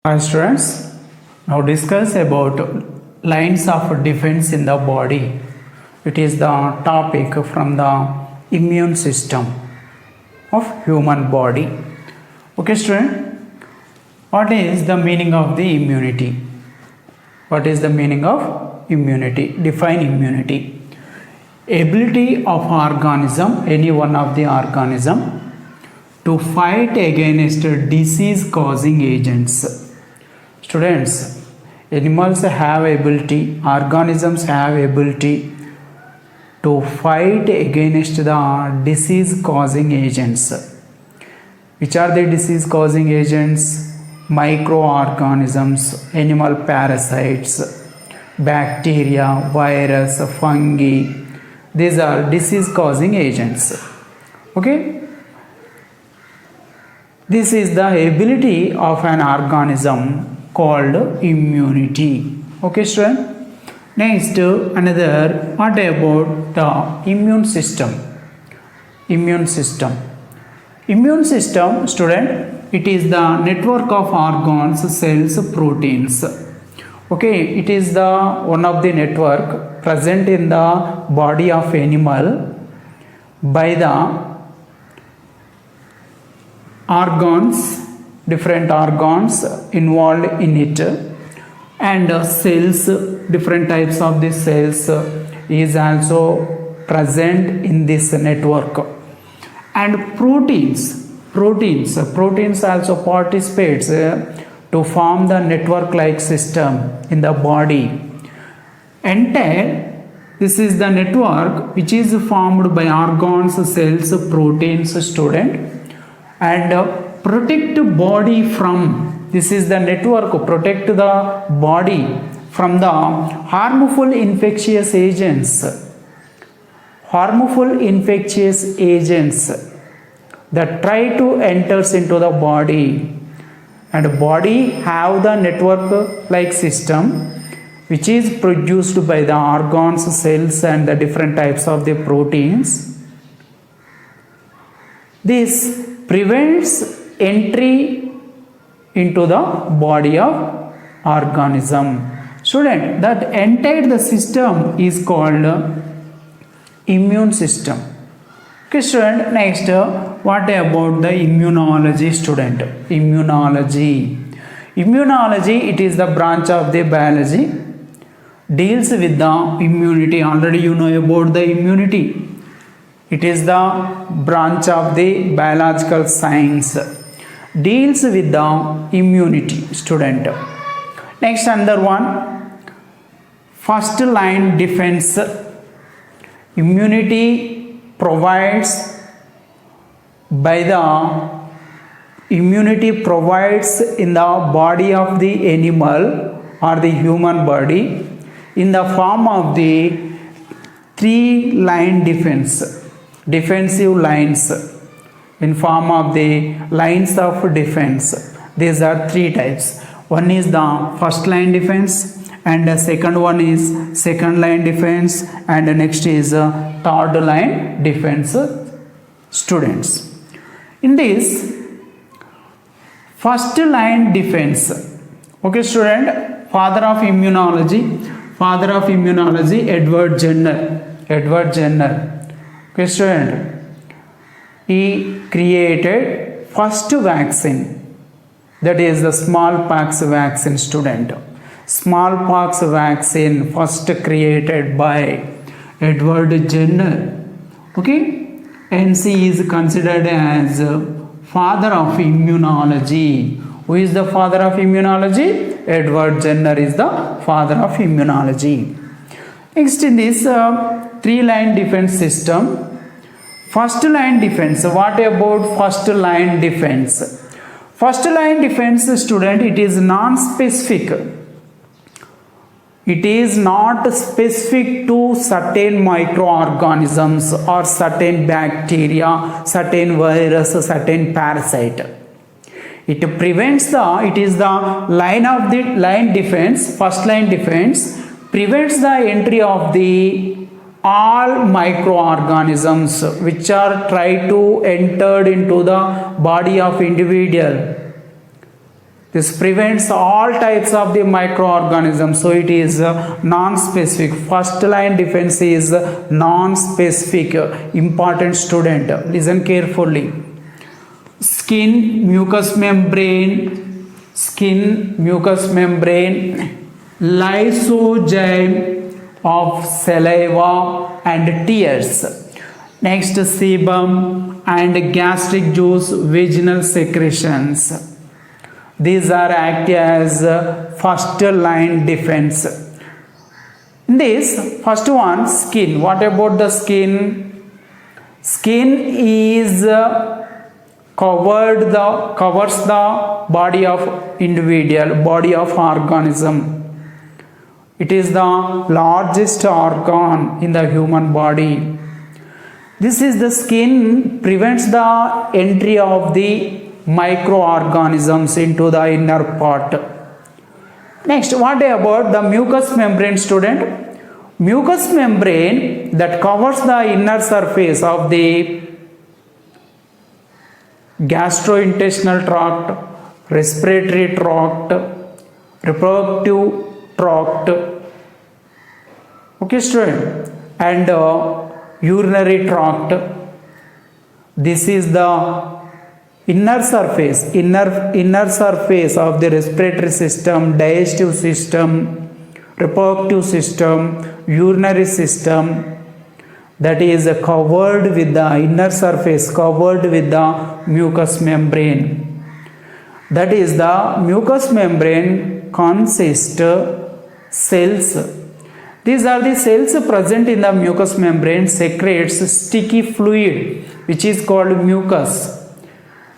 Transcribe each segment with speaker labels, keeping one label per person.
Speaker 1: Hi students, now discuss about lines of defense in the body. It is the topic from the immune system of human body. Okay student, what is the meaning of the immunity? What is the meaning of immunity? Define immunity. Ability of organism, any one of the organism, to fight against disease causing agents. Students, animals have ability, organisms have ability to fight against the disease causing agents. Which are the disease causing agents? Microorganisms, animal parasites, bacteria, virus, fungi. These are disease causing agents. Okay? This is the ability of an organism called immunity. Okay student. Next, another, what about the immune system? Immune system, student, it is the network of organs, cells, proteins. Okay, it is the one of the network present in the body of animal by the organs, different organs involved in it, and cells, different types of the cells is also present in this network, and proteins also participates to form the network like system in the body. Entire, this is the network which is formed by organs, cells, proteins, student, and protect body from, this is the network, protect the body from the harmful infectious agents that try to enters into the body, and body have the network like system which is produced by the organs, cells, and the different types of the proteins. This prevents entry into the body of organism. Student, that entire the system is called immune system. Okay student, next, what about the immunology student? Immunology, it is the branch of the biology, deals with the immunity. Already you know about the immunity. It is the branch of the biological science, deals with the immunity, student. Next, another one, first line defense. Immunity provides in the body of the animal or the human body in the form of the three-line defense. Defensive lines, in form of the lines of defense. These are three types. One is the first line defense, and the second one is second line defense, and the next is third line defense, students. In this first line defense, okay student, father of immunology, Edward Jenner. Okay student, he created first vaccine, that is the smallpox vaccine, student. Smallpox vaccine first created by Edward Jenner. Okay, NC is considered as father of immunology. Who is the father of immunology? Edward Jenner is the father of immunology. Next, in this three-line defense system, first line defense. What about first line defense? First line defense, student, it is non-specific. It is not specific to certain microorganisms or certain bacteria, certain virus, certain parasite. It prevents it is the line defense, first line defense, prevents the entry of the all microorganisms which are try to enter into the body of individual. This prevents all types of the microorganisms. So it is non-specific. First line defense is non-specific. Important student. Listen carefully. Skin, mucous membrane, lysozyme of saliva and tears. Next, sebum and gastric juice, vaginal secretions. These are act as first line defense. In this first one, skin. What about the skin? Skin is covers the body of individual, body of organism. It is the largest organ in the human body. This is the skin prevents the entry of the microorganisms into the inner part. Next, what about the mucous membrane, student? Mucous membrane that covers the inner surface of the gastrointestinal tract, respiratory tract, reproductive tract, okay student, and urinary tract. This is the inner surface of the respiratory system, digestive system, reproductive system, urinary system, that is covered with the inner surface, covered with the mucous membrane. That is the mucous membrane consists cells. These are the cells present in the mucous membrane secretes sticky fluid which is called mucus.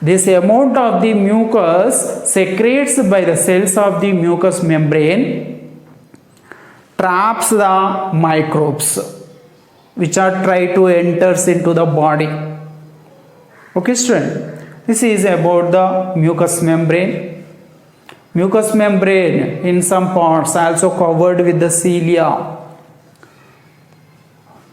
Speaker 1: This amount of the mucus secretes by the cells of the mucous membrane traps the microbes which are try to enter into the body. Okay student, this is about the mucous membrane. Mucous membrane in some parts also covered with the cilia.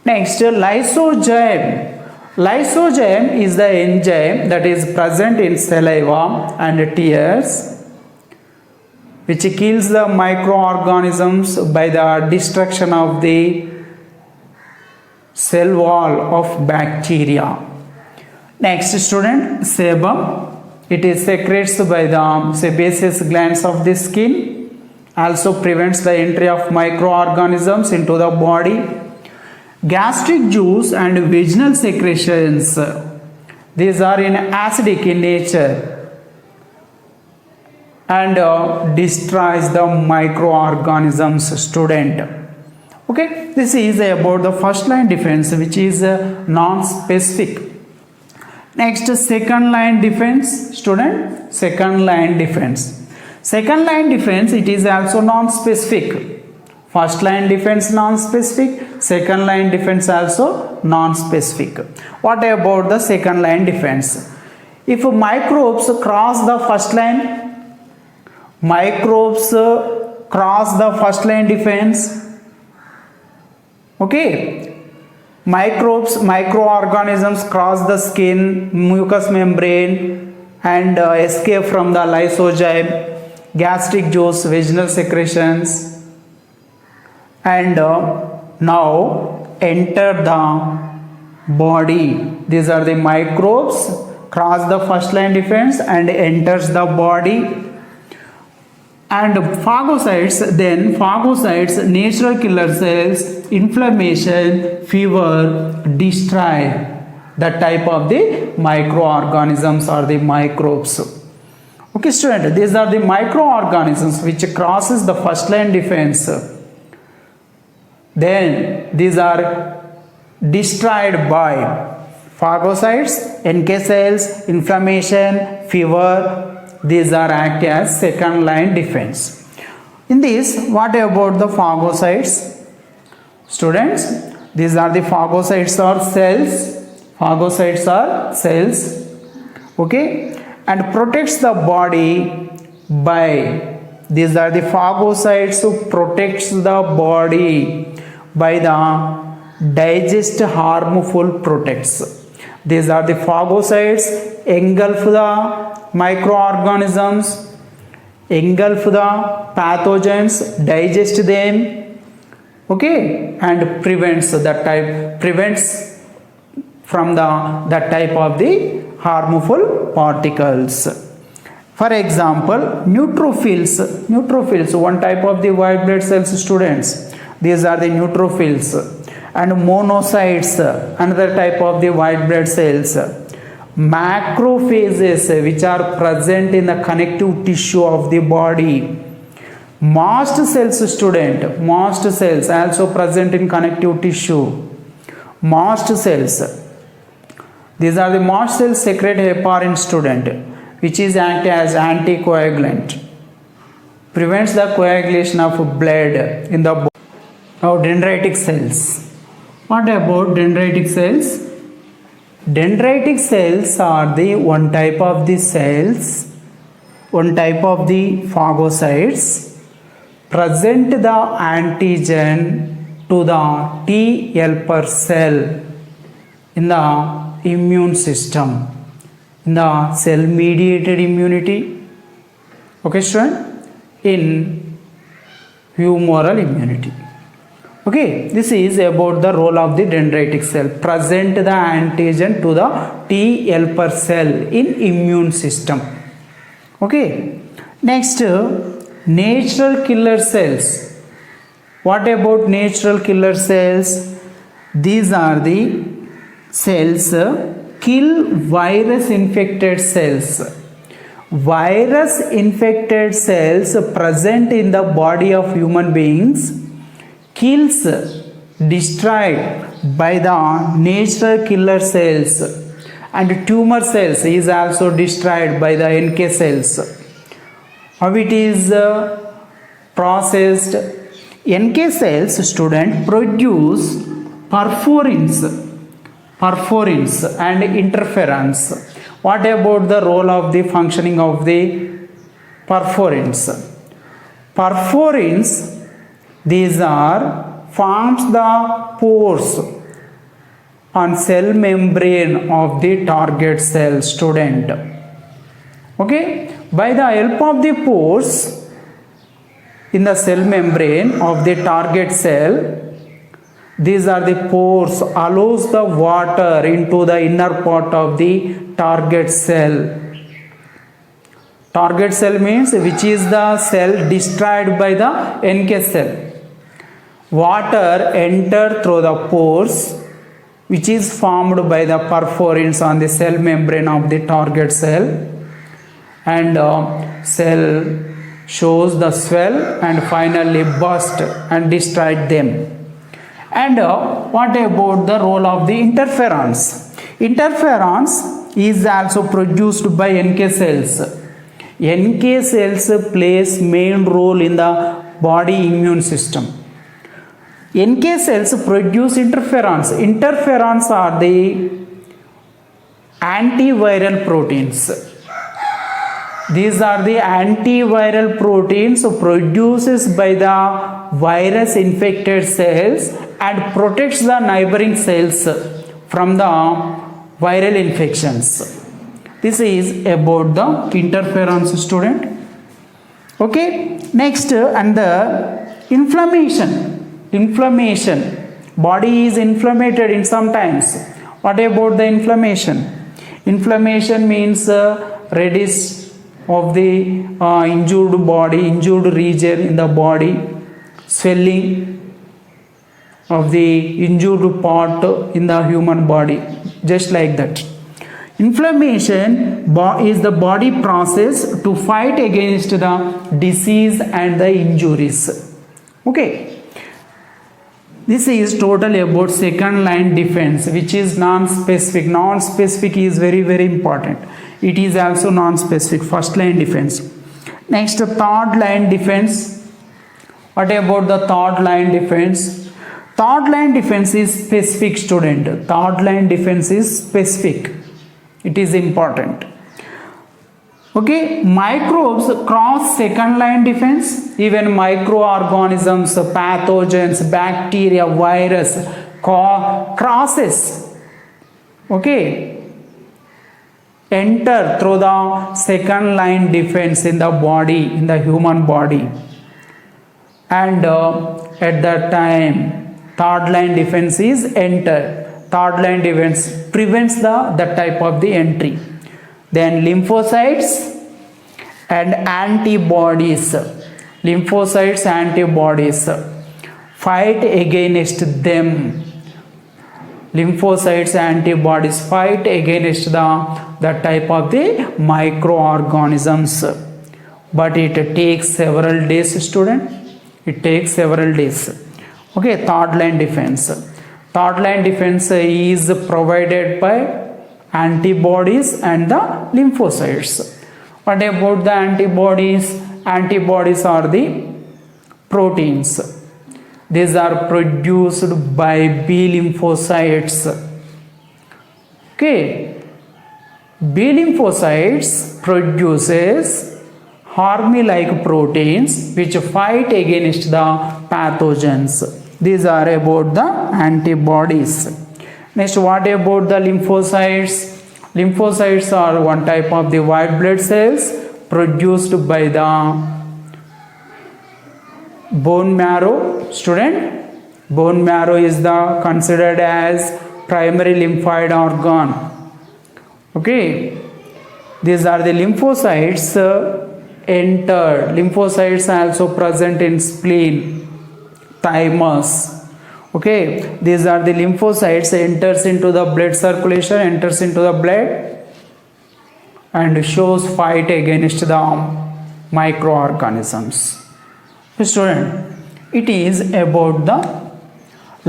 Speaker 1: Next, lysozyme. Lysozyme is the enzyme that is present in saliva and tears which kills the microorganisms by the destruction of the cell wall of bacteria. Next student, sebum. It is secretes by the sebaceous glands of the skin. Also prevents the entry of microorganisms into the body. Gastric juice and vaginal secretions. These are acidic in nature and destroys the microorganisms, student. Okay, this is about the first line defense which is non-specific. Next, second line defense, student. Second line defense. Second line defense, it is also non-specific. First line defense non-specific, second line defense also non-specific. What about the second line defense? If microbes cross the first line, defense. Okay, microorganisms cross the skin, mucous membrane and escape from the lysozyme, gastric juice, vaginal secretions, and now enter the body. These are the microbes cross the first line defense and enters the body. And phagocytes, natural killer cells, inflammation, fever, destroy that type of the microorganisms or the microbes. Okay student, these are the microorganisms which crosses the first line defense. Then these are destroyed by phagocytes, NK cells, inflammation, fever. These are act as second line defense. In this, what about the phagocytes? Students, these are the phagocytes or cells. Phagocytes are cells. Okay, and protects the body by, these are the phagocytes who protects the body by the digest harmful products. These are the phagocytes engulf the microorganisms engulf the pathogens, digest them, okay, and prevents from that type of the harmful particles. For example, neutrophils, one type of the white blood cells, students. These are the neutrophils. And monocytes, another type of the white blood cells. Macrophages, which are present in the connective tissue of the body. Mast cells, student. Mast cells also present in connective tissue. Mast cells. These are the mast cells secrete heparin, student, which is act as anticoagulant, prevents the coagulation of blood in the body. Now dendritic cells. What about dendritic cells? Dendritic cells are the one type of the cells, one type of the phagocytes, present the antigen to the T helper cell in the immune system, in the cell mediated immunity, okay student, in humoral immunity. Okay, this is about the role of the dendritic cell, present the antigen to the T helper cell in immune system. Okay, next, natural killer cells. What about natural killer cells? These are the cells kill virus infected cells. Virus infected cells present in the body of human beings kills, destroyed by the natural killer cells, and tumor cells is also destroyed by the NK cells. How it is processed? NK cells, student, produce perforins and interferons. What about the role of the functioning of the perforins? Perforins, these are forms the pores on cell membrane of the target cell, student. Okay, by the help of the pores in the cell membrane of the target cell, these are the pores allows the water into the inner part of the target cell. Target cell means which is the cell destroyed by the NK cell. Water enter through the pores which is formed by the perforins on the cell membrane of the target cell, and cell shows the swell and finally burst and destroyed them. And what about the role of the interferons? Interferons is also produced by NK cells. NK cells plays main role in the body immune system. NK cells produce interferons. Interferons are the antiviral proteins. These are the antiviral proteins produced by the virus infected cells and protects the neighboring cells from the viral infections. This is about the interferons, student. Okay, next, and the inflammation. Body is inflamed in sometimes. What about the inflammation? Inflammation means reddish of the injured body, injured region in the body, swelling of the injured part in the human body, just like that. Inflammation is the body process to fight against the disease and the injuries. Okay. This is totally about second line defense, which is non-specific. Non-specific is very, very important. It is also non-specific, first line defense. Next, third line defense. What about the third line defense? Third line defense is specific, student. Third line defense is specific. It is important. Okay, microbes cross second line defense. Even microorganisms, pathogens, bacteria, virus crosses. Okay, enter through the second line defense in the body, in the human body, and at that time third line defense is enter. Third line defense prevents that type of the entry. Then lymphocytes and antibodies, lymphocytes antibodies fight against them. Lymphocytes antibodies fight against the type of the microorganisms, but it takes several days, student. It takes several days. Okay, third line defense. Third line defense is provided by antibodies and the lymphocytes. What about the antibodies? Antibodies are the proteins. These are produced by B lymphocytes. Okay, B lymphocytes produces army-like proteins which fight against the pathogens. These are about the antibodies. Next, what about the lymphocytes? Lymphocytes are one type of the white blood cells produced by the bone marrow. Student, bone marrow is considered as primary lymphoid organ. Okay, these are the lymphocytes entered. Lymphocytes are also present in spleen, thymus. Okay, these are the lymphocytes enters into the blood circulation, enters into the blood and shows fight against the microorganisms. Student, it is about the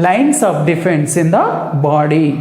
Speaker 1: lines of defense in the body.